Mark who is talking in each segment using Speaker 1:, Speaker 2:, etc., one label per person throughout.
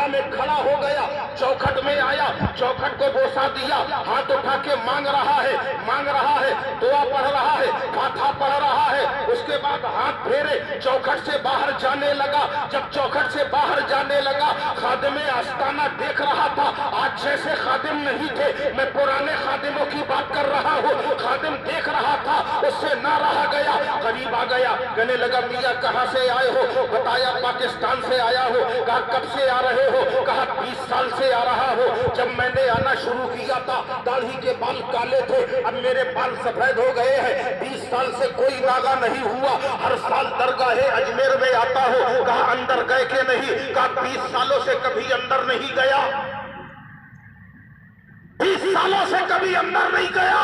Speaker 1: बारगाह में खड़ा हो गया, चौखट में आया, चौखट को बोसा दिया, हाथ उठा के मांग रहा है, दुआ पढ़ रहा है, फातिहा पढ़ रहा है। उसके बाद हाथ फेरे, चौखट से बाहर जाने लगा। जब चौखट से बाहर जाने लगा, खादिम आस्ताना देख रहा था। आज जैसे खादिम नहीं थे, मैं पुराने खादिमों की बात कर रहा हूँ। खादिम देख रहा था, उससे ना रहा गया, करीब आ गया, कहने लगा मियाँ कहाँ से आए हो? बताया पाकिस्तान से आया हो। कहा कब से आ रहे हो? कहा 20 साल से आ रहा हो। जब मैंने आना शुरू किया था, दाढ़ी के बाल काले थे, अब मेरे बाल सफेद हो गए हैं। 20 साल से कोई नागा नहीं हुआ। हर साल दरगाहे अजमेर में आता हो। कहा अंदर गए के नहीं? कहा 20 सालों से कभी अंदर नहीं गया, 20 सालों से कभी अंदर नहीं गया।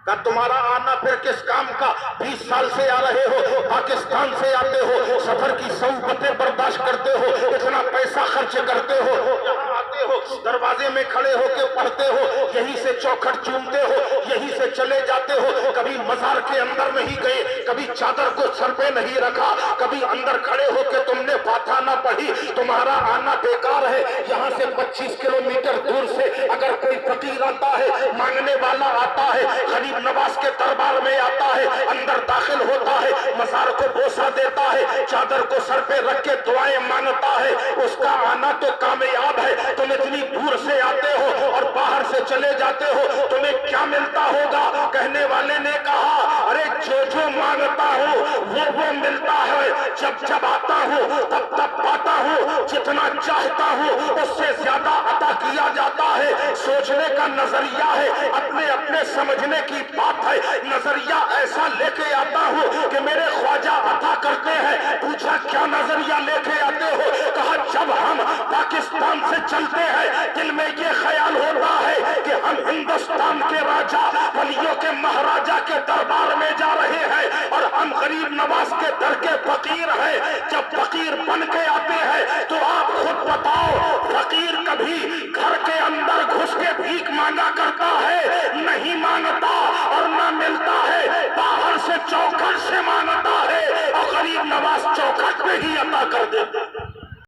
Speaker 1: का तुम्हारा आना फिर किस काम का? 20 साल से आ रहे हो, पाकिस्तान से आते हो, सफर की सौबतें बर्दाश्त करते हो, इतना पैसा खर्च करते हो, यहाँ आते हो, दरवाजे में खड़े होके पढ़ते हो, यहीं से चौखट चूमते हो, यहीं से चले जाते हो। कभी मजार के अंदर नहीं गए, कभी चादर को सर पे नहीं रखा, कभी अंदर खड़े होके तुमने फातिहा ना पढ़ी। तुम्हारा आना बेकार है। यहाँ से 25 किलोमीटर दूर से अगर कोई फकीर आता है, मांगने वाला आता है, गरीब नवाज के दरबार में आता है, अंदर दाखिल होता है, मजार को बोसा देता है, चादर को सर पे रख के दुआएं मांगता है, उसका आना तो कामयाब है। तुम इतनी दूर से आते हो और बाहर से चले जाते हो, तुम्हें क्या मिलता होगा? कहने वाले ने कहा अरे जो मांगता हूँ वो मिलता है, जब आता हूँ तब पाता हूँ, जितना चाहता हूँ उससे ज्यादा अता किया जाता है। सोचने का नजरिया है, अपने समझने की बात है। नजरिया ऐसा लेके आता हूँ कि मेरे ख्वाजा अता करते हैं। पूछा क्या नजरिया लेके आते हो? कहा जब हम पाकिस्तान से चलते हैं, दिल में ये ख्याल होता है कि हम हिंदुस्तान के राजा, वलियों के महाराजा के दरबार में जा रहे हैं और हम गरीब नवाज के दर के फकीर हैं। जब फकीर बन के आते हैं तो आप खुद बताओ, फकीर कभी घर के अंदर घुस के भीख मांगा करता है? नहीं मांगता और ना मिलता है, बाहर से चौखट से मांगता है और गरीब नवाज चौखट में ही अता कर देता है।